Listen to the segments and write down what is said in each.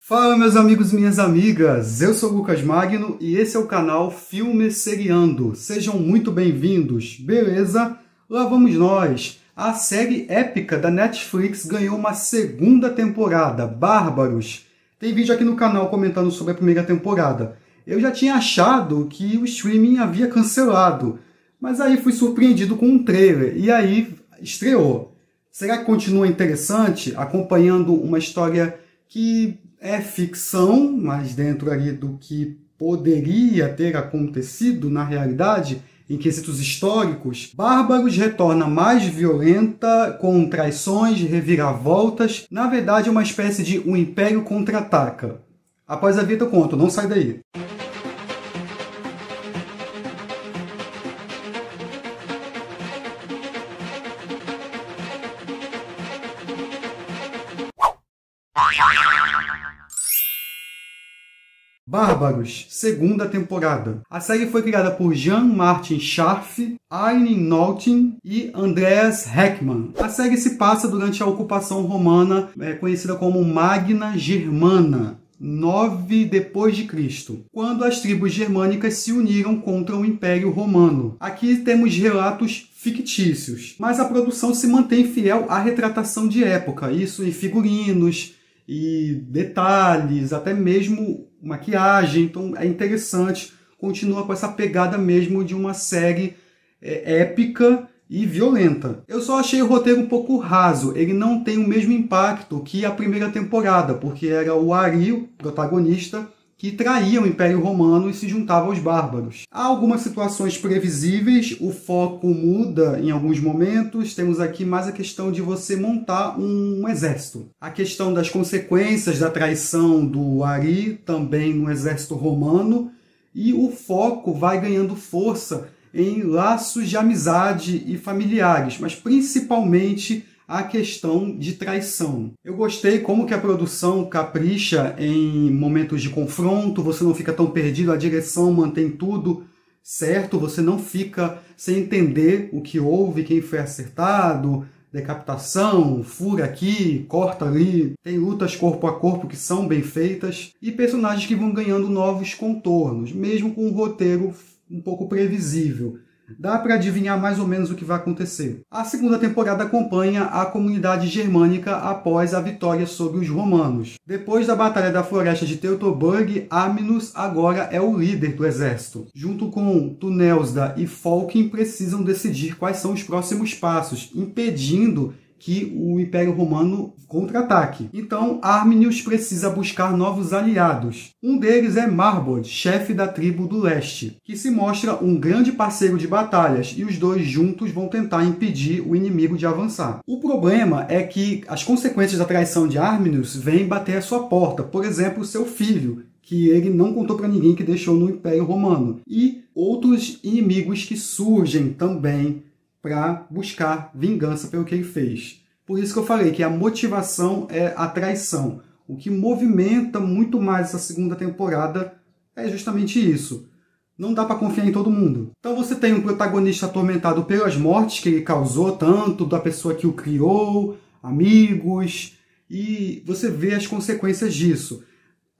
Fala meus amigos e minhas amigas, eu sou o Lucas Magno e esse é o canal Filmes Seriando. Sejam muito bem-vindos, beleza? Lá vamos nós! A série épica da Netflix ganhou uma segunda temporada, Bárbaros. Tem vídeo aqui no canal comentando sobre a primeira temporada. Eu já tinha achado que o streaming havia cancelado, mas aí fui surpreendido com um trailer e aí estreou. Será que continua interessante, acompanhando uma história que é ficção, mas dentro ali do que poderia ter acontecido na realidade, em quesitos históricos? Bárbaros retorna mais violenta, com traições, reviravoltas. Na verdade, é uma espécie de um império contra-ataca. Após a vinheta eu conto, não sai daí. Bárbaros, segunda temporada. A série foi criada por Jean-Martin Scharf, Aine Naughton e Andreas Heckmann. A série se passa durante a ocupação romana, conhecida como Magna Germana, 9 depois de Cristo, quando as tribos germânicas se uniram contra o Império Romano. Aqui temos relatos fictícios, mas a produção se mantém fiel à retratação de época, isso em figurinos e detalhes, até mesmo maquiagem, então é interessante, continua com essa pegada mesmo de uma série épica e violenta. Eu só achei o roteiro um pouco raso, ele não tem o mesmo impacto que a primeira temporada, porque era o Ari, o protagonista, que traía o Império Romano e se juntava aos bárbaros. Há algumas situações previsíveis, o foco muda em alguns momentos, temos aqui mais a questão de você montar um exército. A questão das consequências da traição do Ari, também no exército romano, e o foco vai ganhando força em laços de amizade e familiares, mas principalmente a questão de traição. Eu gostei como que a produção capricha em momentos de confronto, você não fica tão perdido, a direção mantém tudo certo, você não fica sem entender o que houve, quem foi acertado, decapitação, fura aqui, corta ali, tem lutas corpo a corpo que são bem feitas e personagens que vão ganhando novos contornos, mesmo com um roteiro um pouco previsível. Dá para adivinhar mais ou menos o que vai acontecer. A segunda temporada acompanha a comunidade germânica após a vitória sobre os romanos. Depois da Batalha da Floresta de Teutoburg, Arminus agora é o líder do exército. Junto com Tunelzda e Folkin, precisam decidir quais são os próximos passos, impedindo que o Império Romano contra-ataque. Então, Arminius precisa buscar novos aliados. Um deles é Marbod, chefe da tribo do leste, que se mostra um grande parceiro de batalhas, e os dois juntos vão tentar impedir o inimigo de avançar. O problema é que as consequências da traição de Arminius vêm bater à sua porta. Por exemplo, seu filho, que ele não contou para ninguém que deixou no Império Romano. E outros inimigos que surgem também para buscar vingança pelo que ele fez. Por isso que eu falei que a motivação é a traição. O que movimenta muito mais essa segunda temporada é justamente isso. Não dá para confiar em todo mundo. Então você tem um protagonista atormentado pelas mortes que ele causou, tanto da pessoa que o criou, amigos, e você vê as consequências disso.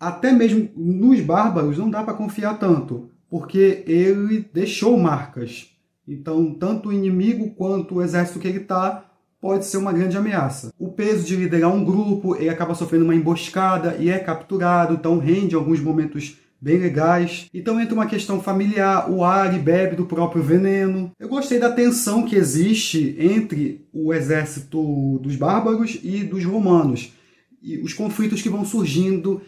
Até mesmo nos bárbaros não dá para confiar tanto, porque ele deixou marcas. Então, tanto o inimigo quanto o exército que ele está pode ser uma grande ameaça. O peso de liderar um grupo, ele acaba sofrendo uma emboscada e é capturado, então rende alguns momentos bem legais. Então entra uma questão familiar, o Ari bebe do próprio veneno. Eu gostei da tensão que existe entre o exército dos bárbaros e dos romanos. E os conflitos que vão surgindo,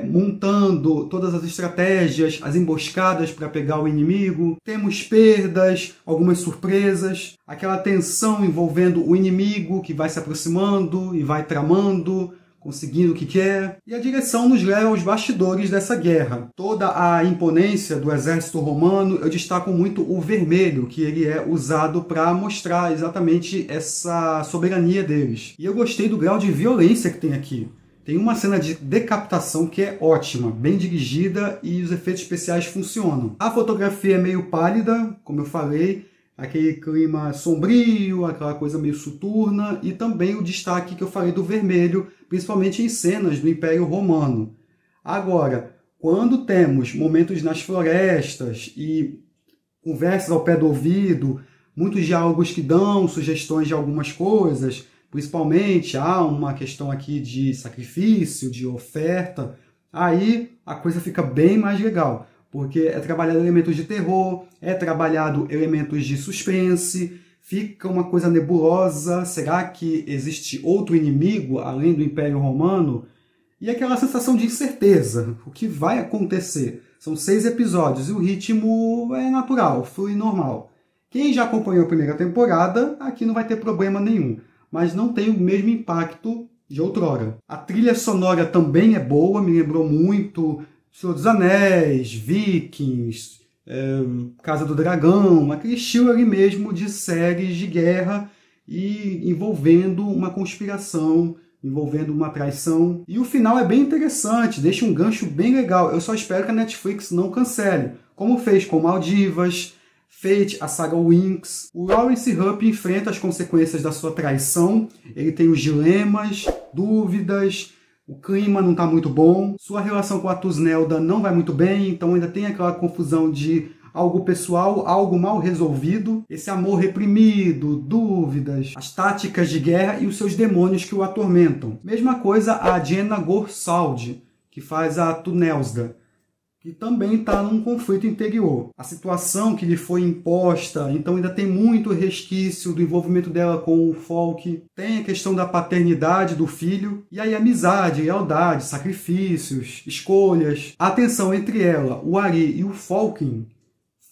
montando todas as estratégias, as emboscadas para pegar o inimigo. Temos perdas, algumas surpresas, aquela tensão envolvendo o inimigo que vai se aproximando e vai tramando, conseguindo o que quer. E a direção nos leva aos bastidores dessa guerra. Toda a imponência do exército romano, eu destaco muito o vermelho, que ele é usado para mostrar exatamente essa soberania deles. E eu gostei do grau de violência que tem aqui. Tem uma cena de decapitação que é ótima, bem dirigida e os efeitos especiais funcionam. A fotografia é meio pálida, como eu falei, aquele clima sombrio, aquela coisa meio soturna, e também o destaque que eu falei do vermelho, principalmente em cenas do Império Romano. Agora, quando temos momentos nas florestas e conversas ao pé do ouvido, muitos diálogos que dão sugestões de algumas coisas, principalmente há uma questão aqui de sacrifício, de oferta, aí a coisa fica bem mais legal, porque é trabalhado elementos de terror, é trabalhado elementos de suspense, fica uma coisa nebulosa, será que existe outro inimigo além do Império Romano? E aquela sensação de incerteza, o que vai acontecer? São 6 episódios e o ritmo é natural, flui normal. Quem já acompanhou a primeira temporada, aqui não vai ter problema nenhum, mas não tem o mesmo impacto de outrora. A trilha sonora também é boa, me lembrou muito Senhor dos Anéis, Vikings, Casa do Dragão, aquele estilo ali mesmo de séries de guerra e envolvendo uma conspiração, envolvendo uma traição. E o final é bem interessante, deixa um gancho bem legal. Eu só espero que a Netflix não cancele, como fez com Maldivas, Fate, a saga Winx. O Lawrence Hupp enfrenta as consequências da sua traição, ele tem os dilemas, dúvidas, o clima não está muito bom, sua relação com a Thusnelda não vai muito bem, então ainda tem aquela confusão de algo pessoal, algo mal resolvido, esse amor reprimido, dúvidas, as táticas de guerra e os seus demônios que o atormentam. Mesma coisa a Jenna Gorsaldi, que faz a Thusnelda, que também está num conflito interior. A situação que lhe foi imposta, então ainda tem muito resquício do envolvimento dela com o Folk. Tem a questão da paternidade do filho, e aí amizade, lealdade, sacrifícios, escolhas. A tensão entre ela, o Ari e o Falken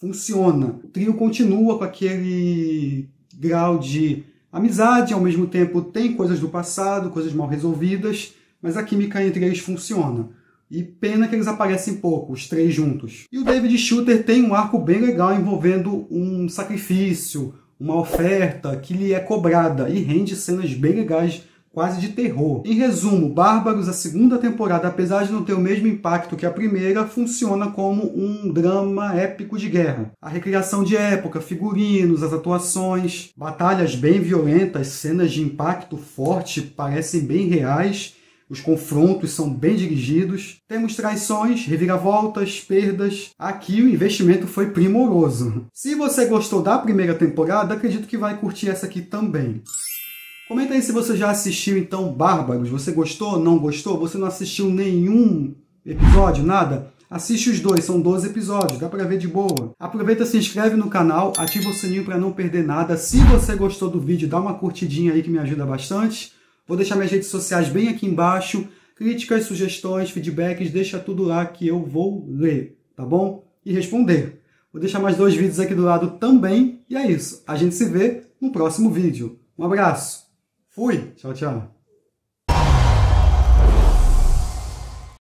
funciona. O trio continua com aquele grau de amizade, ao mesmo tempo tem coisas do passado, coisas mal resolvidas, mas a química entre eles funciona. E pena que eles aparecem pouco, os 3 juntos. E o David Shooter tem um arco bem legal envolvendo um sacrifício, uma oferta que lhe é cobrada e rende cenas bem legais, quase de terror. Em resumo, Bárbaros, a segunda temporada, apesar de não ter o mesmo impacto que a primeira, funciona como um drama épico de guerra. A recriação de época, figurinos, as atuações, batalhas bem violentas, cenas de impacto forte, parecem bem reais. Os confrontos são bem dirigidos. Temos traições, reviravoltas, perdas. Aqui o investimento foi primoroso. Se você gostou da primeira temporada, acredito que vai curtir essa aqui também. Comenta aí se você já assistiu, então, Bárbaros. Você gostou? Não gostou? Você não assistiu nenhum episódio? Nada? Assiste os 2, são 12 episódios, dá pra ver de boa. Aproveita, se inscreve no canal, ativa o sininho para não perder nada. Se você gostou do vídeo, dá uma curtidinha aí que me ajuda bastante. Vou deixar minhas redes sociais bem aqui embaixo. Críticas, sugestões, feedbacks, deixa tudo lá que eu vou ler, tá bom? E responder. Vou deixar mais 2 vídeos aqui do lado também. E é isso. A gente se vê no próximo vídeo. Um abraço. Fui. Tchau, tchau.